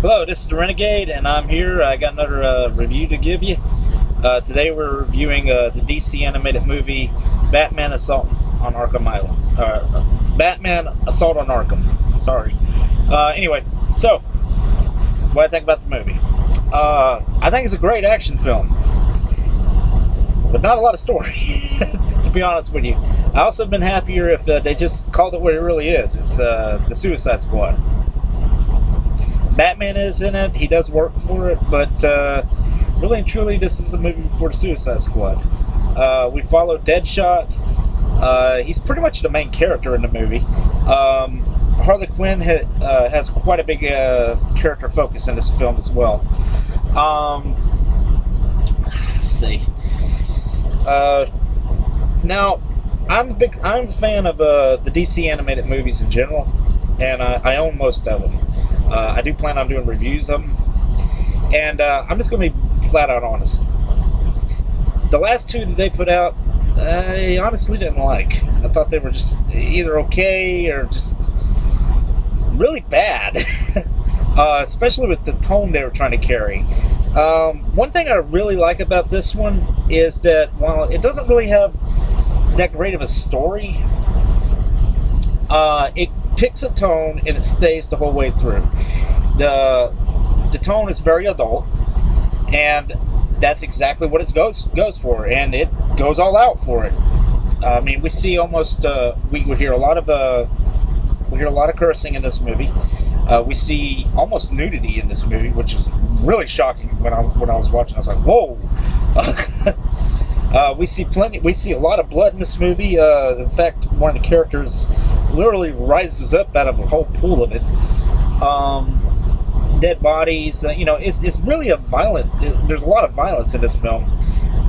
Hello, this is the Renegade, and I'm here. I got another review to give you. Today we're reviewing the DC animated movie Batman Assault on Arkham Island. Batman Assault on Arkham. Sorry. Anyway, so what I think about the movie. I think it's a great action film, but not a lot of story, to be honest with you. I also have been happier if they just called it what it really is. It's the Suicide Squad. Batman is in it, he does work for it, but really and truly this is a movie for the Suicide Squad. We follow Deadshot. He's pretty much the main character in the movie. Harley Quinn has quite a big character focus in this film as well. Let's see. Now, I'm a fan of the DC animated movies in general, and I own most of them. I do plan on doing reviews of them, and I'm just going to be flat out honest. The last two that they put out, I honestly didn't like. I thought they were just either okay or just really bad, especially with the tone they were trying to carry. One thing I really like about this one is that while it doesn't really have that great of a story, it picks a tone and it stays the whole way through. The tone is very adult, and that's exactly what it goes for, and it goes all out for it. I mean, we see almost we hear a lot of cursing in this movie. We see almost nudity in this movie, which is really shocking. When I was watching, I was like, whoa. We see a lot of blood in this movie. In fact, one of the characters literally rises up out of a whole pool of it. Dead bodies. It's really a violent. There's a lot of violence in this film,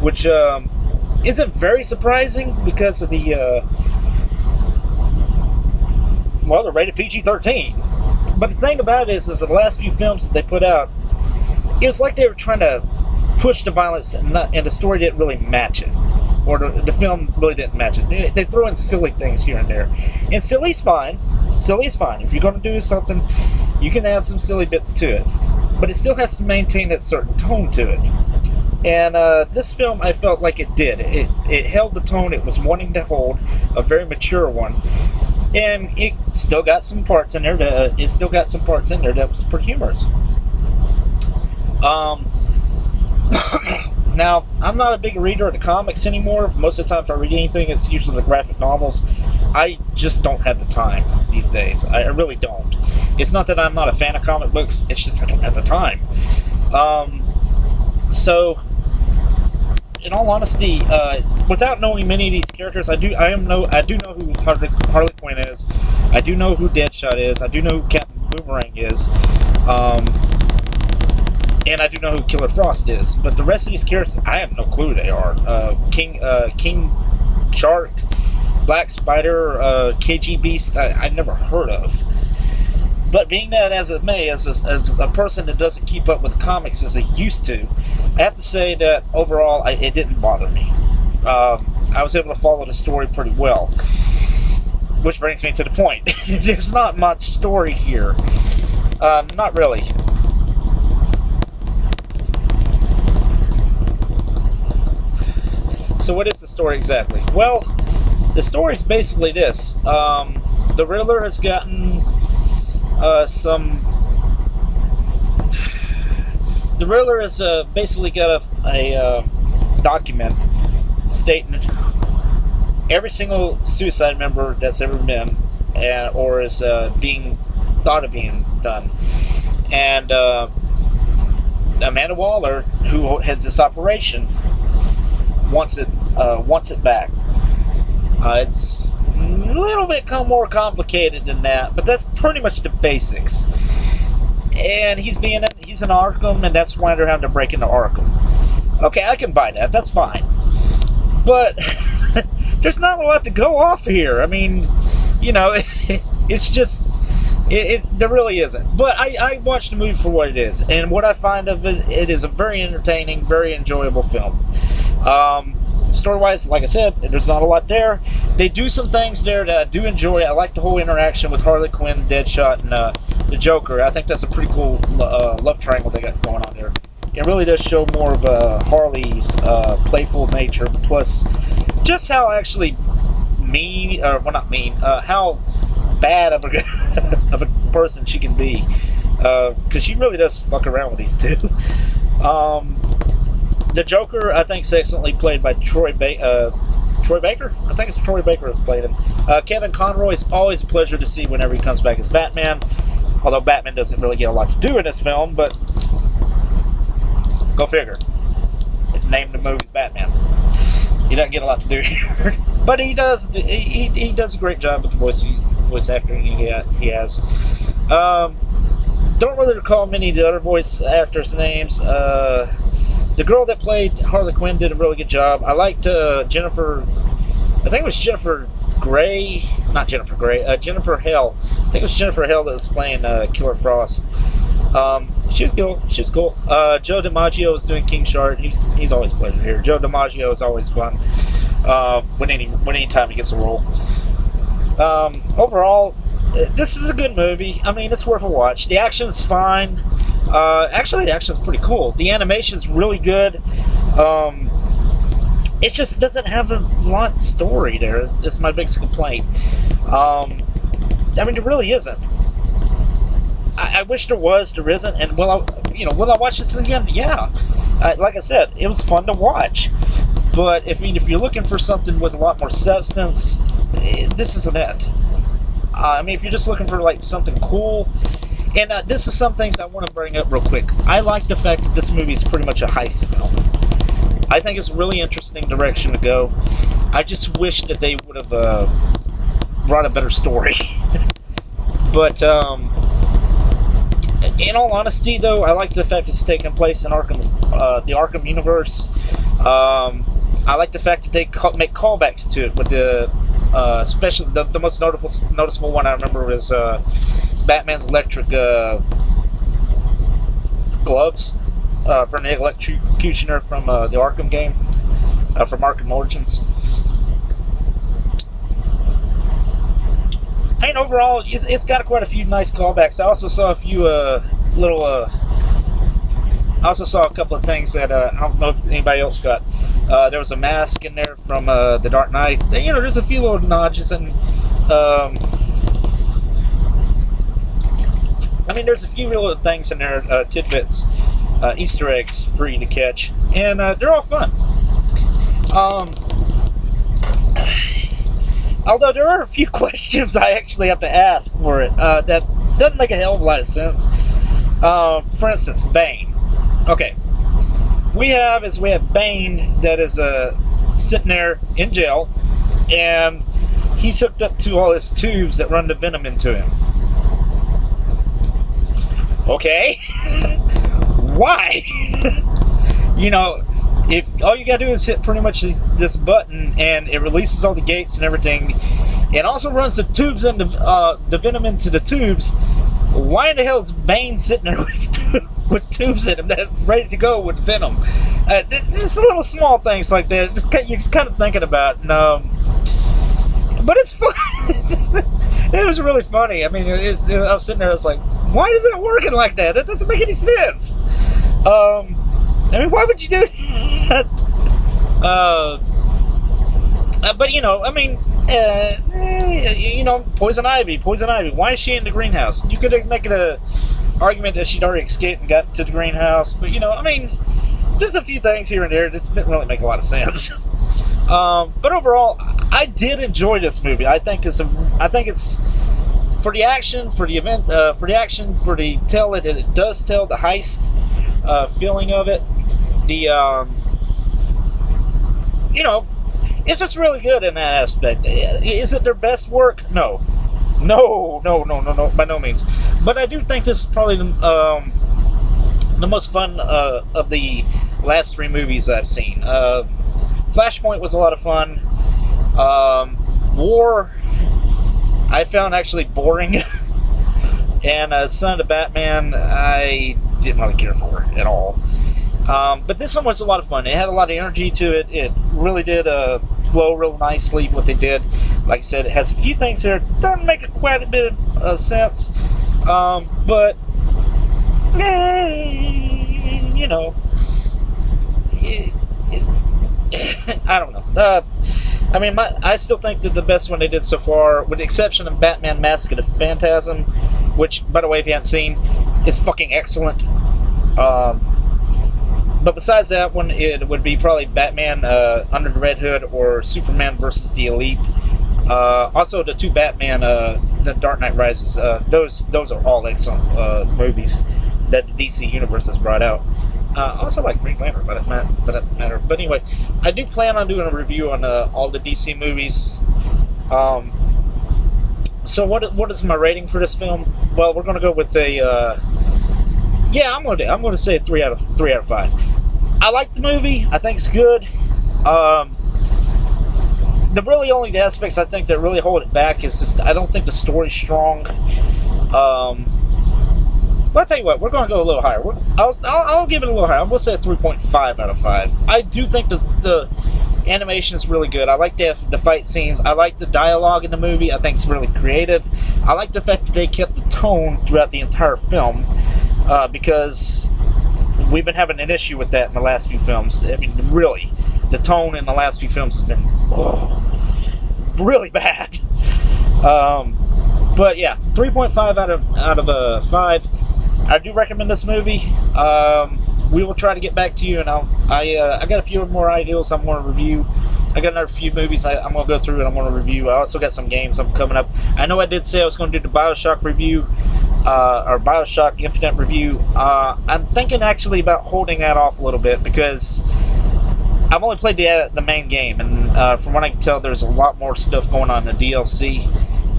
which isn't very surprising because of the they're rated PG-13. But the thing about it is the last few films that they put out, it was like they were trying to push the violence, and the story didn't really match it, or the film really didn't match it. They throw in silly things here and there, and silly's fine. Silly is fine. If you're going to do something, you can add some silly bits to it, but it still has to maintain that certain tone to it. And this film, I felt like it did. It held the tone it was wanting to hold, a very mature one, and it still got some parts in there. That was pretty humorous. Now, I'm not a big reader of the comics anymore. Most of the time if I read anything, it's usually the graphic novels. I just don't have the time these days. I really don't. It's not that I'm not a fan of comic books, it's just I don't have the time. So, in all honesty, without knowing many of these characters, I do know who Harley Quinn is. I do know who Deadshot is. I do know who Captain Boomerang is. And I do know who Killer Frost is, but the rest of these characters, I have no clue who they are. King Shark, Black Spider, KG Beast, I've never heard of. But being that as it may, as a person that doesn't keep up with comics as I used to, I have to say that overall it didn't bother me. I was able to follow the story pretty well. Which brings me to the point. There's not much story here. Not really. So what is the story exactly? Well, the story is basically this. The Riddler has gotten The Riddler has basically got a document stating every single suicide member that's ever been, or is being thought of being done. And Amanda Waller, who has this operation, wants it back. It's a little bit more complicated than that, but that's pretty much the basics. And he's in Arkham, and that's why they're having to break into Arkham. Okay, I can buy that. That's fine. But there's not a lot to go off here. I mean, it's just there really isn't. But I watched the movie for what it is, and what I find of it, it is a very entertaining, very enjoyable film. Story-wise, like I said, there's not a lot there. They do some things there that I do enjoy. I like the whole interaction with Harley Quinn, Deadshot, and the Joker. I think that's a pretty cool love triangle they got going on there. It really does show more of Harley's playful nature, plus just how actually mean, or well, not mean, how bad of a of a person she can be, because she really does fuck around with these two. The Joker, I think, is excellently played by Troy Baker. I think it's Troy Baker who's played him. Kevin Conroy is always a pleasure to see whenever he comes back as Batman. Although Batman doesn't really get a lot to do in this film, but go figure. Name the movie's Batman. He doesn't get a lot to do here, but he does. He does a great job with the voice acting he has. Don't really recall many of the other voice actors' names. The girl that played Harley Quinn did a really good job. I liked Jennifer. I think it was Jennifer Grey. Not Jennifer Grey. Jennifer Hale. I think it was Jennifer Hale that was playing Killer Frost. She was cool. Joe DiMaggio was doing King Shark. He's always a pleasure here. Joe DiMaggio is always fun. When any time he gets a role. Overall, this is a good movie. I mean, it's worth a watch. The action's fine. Actually, the action's pretty cool. The animation's really good. It just doesn't have a lot of story there. It's my biggest complaint. I mean, there really isn't. I wish there was. There isn't. And will I watch this again? Yeah. Like I said, it was fun to watch. But if you're looking for something with a lot more substance, this isn't it. I mean, if you're just looking for like something cool, and this is some things I want to bring up real quick. I like the fact that this movie is pretty much a heist film. I think it's a really interesting direction to go. I just wish that they would have brought a better story. But in all honesty, though, I like the fact it's taking place in the Arkham universe. I like the fact that they make callbacks to it with the especially the most noticeable one I remember was Batman's electric gloves from the electrocutioner from the Arkham game, from Arkham Origins. And overall, it's got quite a few nice callbacks. I also saw a few I also saw a couple of things that I don't know if anybody else got. There was a mask in there from The Dark Knight. There's a few little nudges, and there's a few little things in there, tidbits, Easter eggs for you to catch, and they're all fun. Although there are a few questions I actually have to ask for it that doesn't make a hell of a lot of sense. For instance, Bane. Okay, we have Bane that is sitting there in jail, and he's hooked up to all his tubes that run the venom into him. Okay, why? If all you gotta do is hit pretty much this button and it releases all the gates and everything, it also runs the tubes and the venom into the tubes. Why in the hell is Bane sitting there with tubes in him that's ready to go with venom? Just little small things like that. You're just kind of thinking about. But it's fun. It was really funny. I mean, I was sitting there. I was like, why is it working like that? It doesn't make any sense. Why would you do that? But Poison Ivy. Why is she in the greenhouse? You could make an argument that she'd already escaped and got to the greenhouse. But just a few things here and there. This didn't really make a lot of sense. But overall, I did enjoy this movie. I think it's for the action, for the event, for the action, for the tell that it does tell the heist feeling of it. It's just really good in that aspect. Is it their best work? No, by no means. But I do think this is probably the most fun of the last three movies I've seen. Flashpoint was a lot of fun. War, I found actually boring. And Son of the Batman, I didn't really care for at all. But this one was a lot of fun. It had a lot of energy to it. It really did flow real nicely, what they did. Like I said, it has a few things there that doesn't make quite a bit of sense. But you know, I don't know. I mean, I still think that the best one they did so far, with the exception of Batman Mask of the Phantasm, which, by the way, if you haven't seen, is fucking excellent. But besides that one, it would be probably Batman Under the Red Hood or Superman versus the Elite. Also, the two Batman, the Dark Knight Rises. Those are all excellent movies that the DC Universe has brought out. Also like Green Lantern, but it doesn't matter. But anyway, I do plan on doing a review on all the DC movies. So what is my rating for this film? Well, we're going to go with a I'm going to say a 3 out of 5. I like the movie. I think it's good. The really only aspects I think that really hold it back is just I don't think the story's strong. But I'll tell you what, we're going to go a little higher. I'll give it a little higher. I'm going to say a 3.5 out of 5. I do think the animation is really good. I like the fight scenes. I like the dialogue in the movie. I think it's really creative. I like the fact that they kept the tone throughout the entire film, because we've been having an issue with that in the last few films. I mean, really, the tone in the last few films has been really bad. But yeah, 3.5 out of 5. I do recommend this movie. We will try to get back to you, and I got a few more ideas I'm going to review. I got another few movies I'm going to go through and I'm going to review. I also got some games I'm coming up. I know I did say I was going to do the Bioshock review, or Bioshock Infinite review. I'm thinking actually about holding that off a little bit because I've only played the main game, and from what I can tell, there's a lot more stuff going on in the DLC,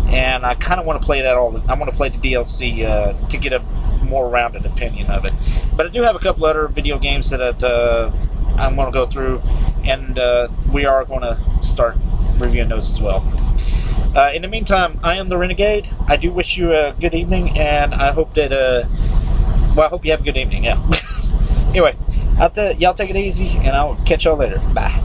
and I kind of want to play that all. I want to play the DLC to get a more rounded opinion of it. But I do have a couple other video games that I'm going to go through, and we are going to start reviewing those as well. In the meantime, I am the Renegade. I do wish you a good evening, and I hope that I hope you have a good evening. Yeah. Anyway, y'all take it easy, and I'll catch y'all later. Bye.